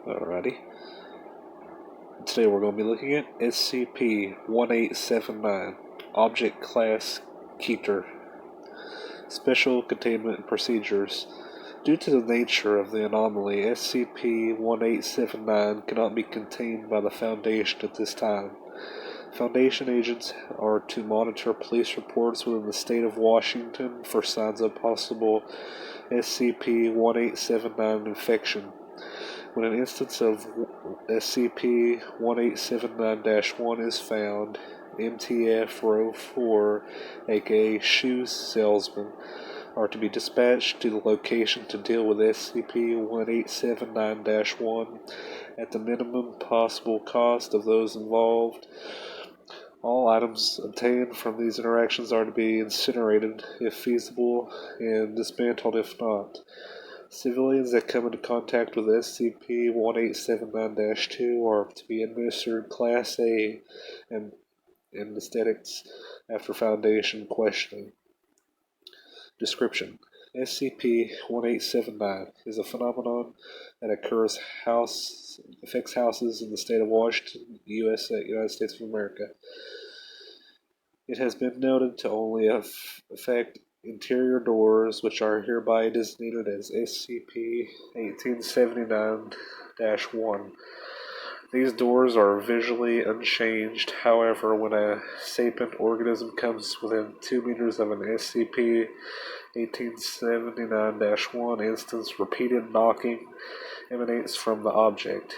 Alrighty. Today we're going to be looking at SCP-1879, Object Class Keter. Special Containment Procedures. Due to the nature of the anomaly, SCP-1879 cannot be contained by the Foundation at this time. Foundation agents are to monitor police reports within the state of Washington for signs of possible SCP-1879 infection. When an instance of SCP-1879-1 is found, MTF-04, aka Shoes Salesman, are to be dispatched to the location to deal with SCP-1879-1 at the minimum possible cost of those involved. All items obtained from these interactions are to be incinerated if feasible and dismantled if not. Civilians that come into contact with SCP-1879-2 are to be administered Class A and anesthetics after Foundation questioning. Description: SCP-1879 is a phenomenon that affects houses in the state of Washington, United States of America. It has been noted to only affect interior doors, which are hereby designated as SCP-1879-1. These doors are visually unchanged. However, when a sapient organism comes within 2 meters of an SCP-1879-1 instance, repeated knocking emanates from the object.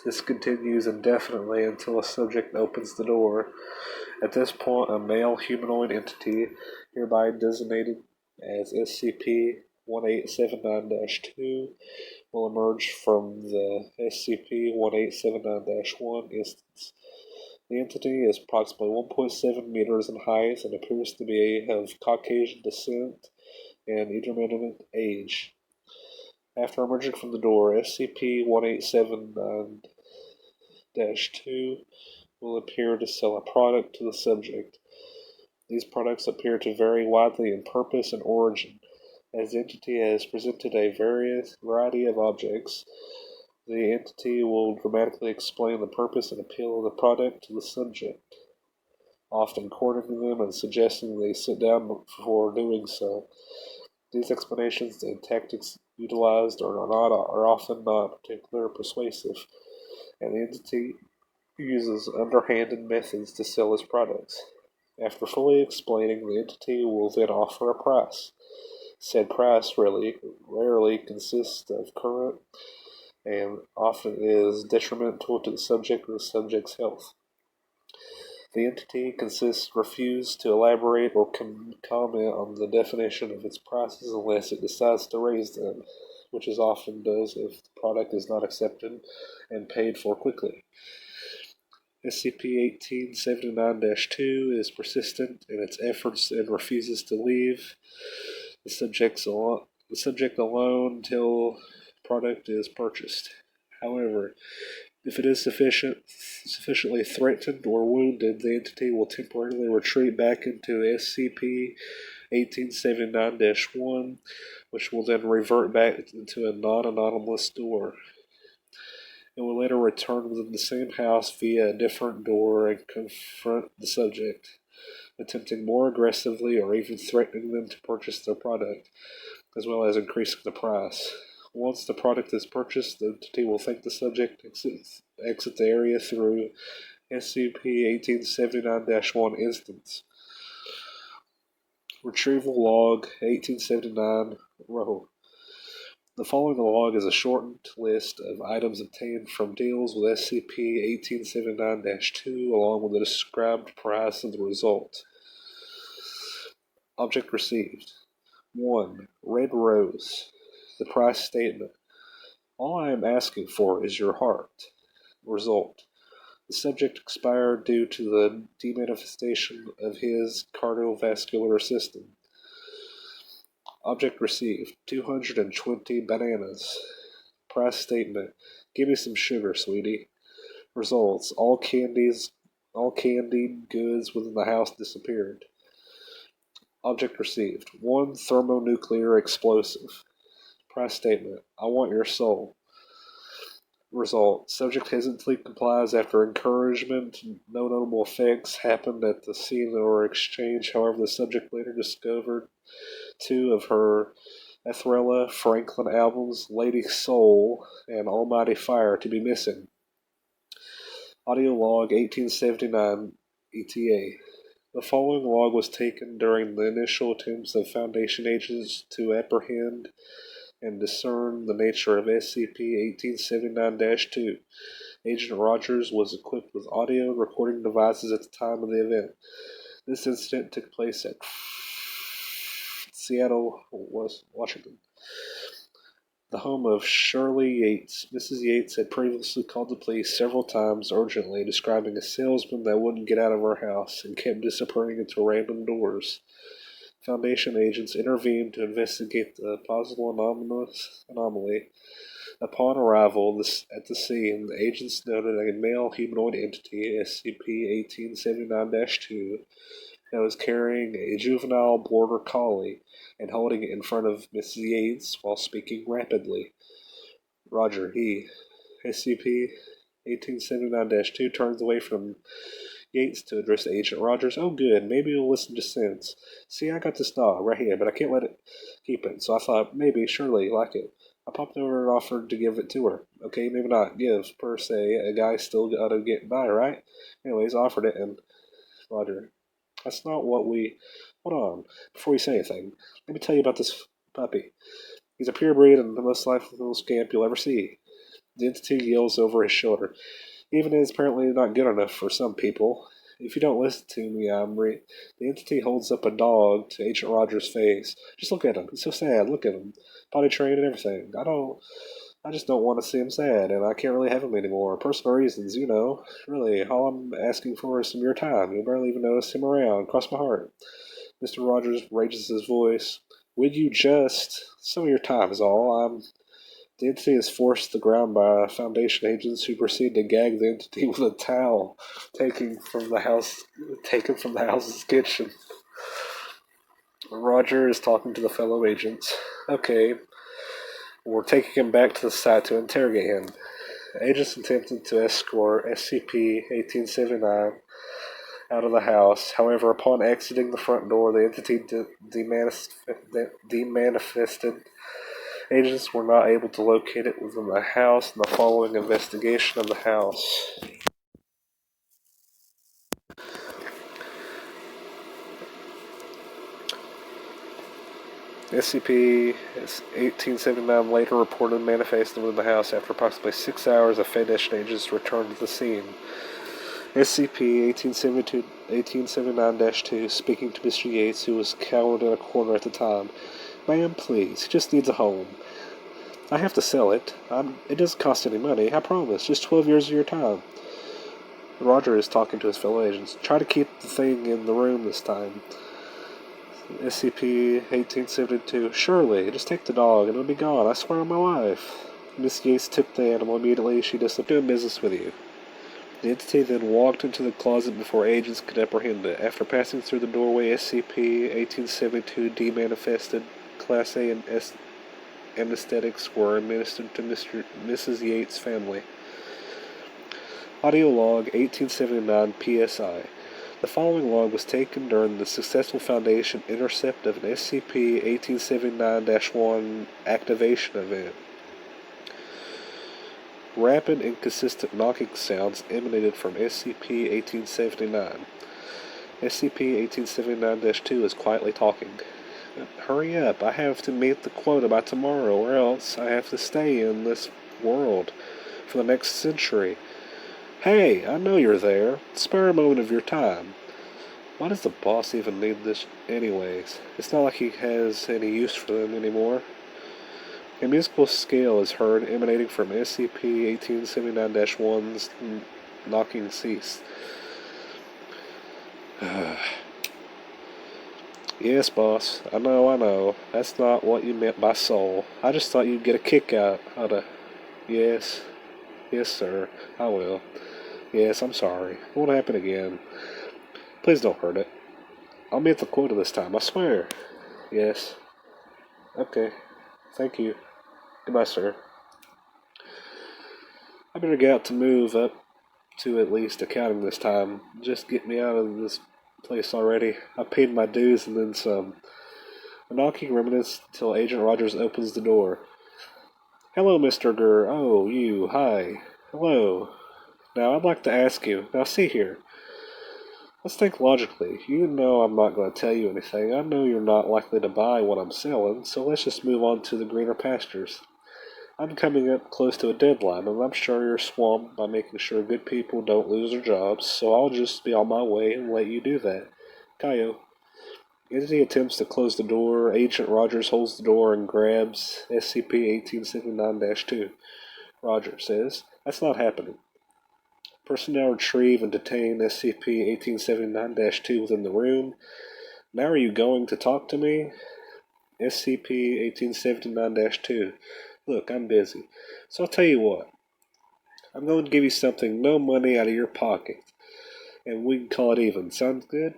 This continues indefinitely until a subject opens the door. At this point, a male humanoid entity, hereby designated as SCP-1879-2, will emerge from the SCP-1879-1 instance. The entity is approximately 1.7 meters in height and appears to be of Caucasian descent and intermittent age. After emerging from the door, SCP-1879-2 will appear to sell a product to the subject. These products appear to vary widely in purpose and origin. As the entity has presented a variety of objects, the entity will dramatically explain the purpose and appeal of the product to the subject, often cornering them and suggesting they sit down before doing so. These explanations and tactics utilized are often not particularly persuasive, and the entity uses underhanded methods to sell its products. After fully explaining, the entity will then offer a price. Said price rarely consists of current and often is detrimental to the subject or the subject's health. The entity refuse to elaborate or comment on the definition of its prices unless it decides to raise them, which it often does if the product is not accepted and paid for quickly. SCP-1879-2 is persistent in its efforts and refuses to leave the subject alone until the product is purchased. However, if it is sufficiently threatened or wounded, the entity will temporarily retreat back into SCP-1879-1, which will then revert back into a non-anomalous door. It will later return within the same house via a different door and confront the subject, attempting more aggressively or even threatening them to purchase their product, as well as increasing the price. Once the product is purchased, the entity will thank the subject exit the area through SCP-1879-1 instance. Retrieval Log 1879 Row. The following log is a shortened list of items obtained from deals with SCP-1879-2 along with the described price of the result. Object received. 1. Red Rose. The price statement: all I am asking for is your heart. Result: the subject expired due to the demanifestation of his cardiovascular system. Object received. 220 bananas. Price statement: give me some sugar, sweetie. Results: all candied goods within the house disappeared. Object received. 1 thermonuclear explosive. Price statement: I want your soul. Result. Subject hesitantly complies after encouragement. No notable effects happened at the scene or exchange. However, the subject later discovered two of her Athrella Franklin albums, Lady Soul and Almighty Fire, to be missing. Audio log 1879 ETA. The following log was taken during the initial attempts of Foundation agents to apprehend and discern the nature of SCP-1879-2. Agent Rogers was equipped with audio recording devices at the time of the event. This incident took place at Seattle, Washington, the home of Shirley Yates. Mrs. Yates had previously called the police several times urgently, describing a salesman that wouldn't get out of her house and kept disappearing into random doors. Foundation agents intervened to investigate the possible anomaly. Upon arrival at the scene, the agents noted a male humanoid entity, SCP-1879-2, that was carrying a juvenile border collie and holding it in front of Mrs. Yates while speaking rapidly. Roger, SCP-1879-2 turns away from Yates to address Agent Rogers. Oh good, maybe you'll listen to sense. See, I got this dog right here, but I can't let it keep it, so I thought maybe, surely, like it. I popped over and offered to give it to her. Okay, maybe not give, per se. A guy still gotta get by, right? Anyways, I offered it, and Roger. That's not what we... Hold on. Before you say anything, let me tell you about this puppy. He's a purebred and the most lifeless little scamp you'll ever see. The entity yells over his shoulder. Even is apparently not good enough for some people. If you don't listen to me, the entity holds up a dog to Agent Rogers' face. Just look at him. He's so sad. Look at him. Potty trained and everything. I just don't want to see him sad, and I can't really have him anymore. Personal reasons, you know. Really, all I'm asking for is some of your time. You'll barely even notice him around. Cross my heart. Mr. Rogers raises his voice. Would you just... Some of your time is all. The entity is forced to the ground by Foundation agents who proceed to gag the entity with a towel taken from the house's kitchen. Roger is talking to the fellow agents. Okay, we're taking him back to the site to interrogate him. Agents attempted to escort SCP-1879 out of the house. However, upon exiting the front door, the entity demanifested. Agents were not able to locate it within the house in the following investigation of the house. SCP-1879 later reported manifesting within the house after approximately 6 hours of Foundation agents returned to the scene. SCP-1879-2, speaking to Mr. Yates, who was cowered in a corner at the time. Ma'am, please, he just needs a home. I have to sell it. It doesn't cost any money, I promise. Just 12 years of your time. Roger is talking to his fellow agents. Try to keep the thing in the room this time. SCP-1872. Surely, just take the dog and it'll be gone. I swear on my life. Miss Yates took the animal immediately. She disappeared. Doing business with you. The entity then walked into the closet before agents could apprehend it. After passing through the doorway, SCP-1872 demanifested. Class A and anesthetics were administered to Mrs. Yates' family. Audio log 1879 PSI. The following log was taken during the successful Foundation intercept of an SCP-1879-1 activation event. Rapid and consistent knocking sounds emanated from SCP-1879. SCP-1879-2 is quietly talking. Hurry up, I have to meet the quota by tomorrow, or else I have to stay in this world for the next century. Hey, I know you're there. Spare a moment of your time. Why does the boss even need this anyways? It's not like he has any use for them anymore. A musical scale is heard emanating from SCP-1879-1's knocking cease. Yes, boss. I know. That's not what you meant by soul. I just thought you'd get a kick out of... Yes, sir. I will. Yes, I'm sorry. It won't happen again. Please don't hurt it. I'll meet the quota this time, I swear. Yes. Okay. Thank you. Goodbye, sir. I better get out to move up to at least accounting this time. Just get me out of this place already. I paid my dues and then some. A knocking remnants till Agent Rogers opens the door. Hello, Mr. Gurr. Oh, you. Hi. Hello. Now, I'd like to ask you. Now, see here. Let's think logically. You know I'm not going to tell you anything. I know you're not likely to buy what I'm selling, so let's just move on to the greener pastures. I'm coming up close to a deadline, and I'm sure you're swamped by making sure good people don't lose their jobs, so I'll just be on my way and let you do that. Kaio. As he attempts to close the door, Agent Rogers holds the door and grabs SCP-1879-2. Roger says, That's not happening. Personnel retrieve and detain SCP-1879-2 within the room. Now are you going to talk to me? SCP-1879-2. Look, I'm busy. So I'll tell you what. I'm going to give you something, no money out of your pocket. And we can call it even. Sounds good?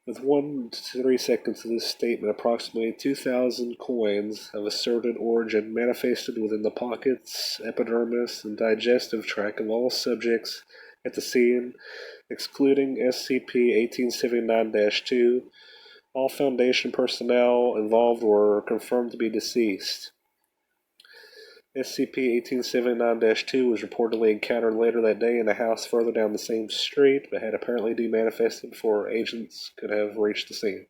With 1 to 3 seconds of this statement, approximately 2,000 coins of asserted origin manifested within the pockets, epidermis, and digestive tract of all subjects at the scene, excluding SCP-1879-2. All Foundation personnel involved were confirmed to be deceased. SCP-1879-2 was reportedly encountered later that day in a house further down the same street, but had apparently demanifested before agents could have reached the scene.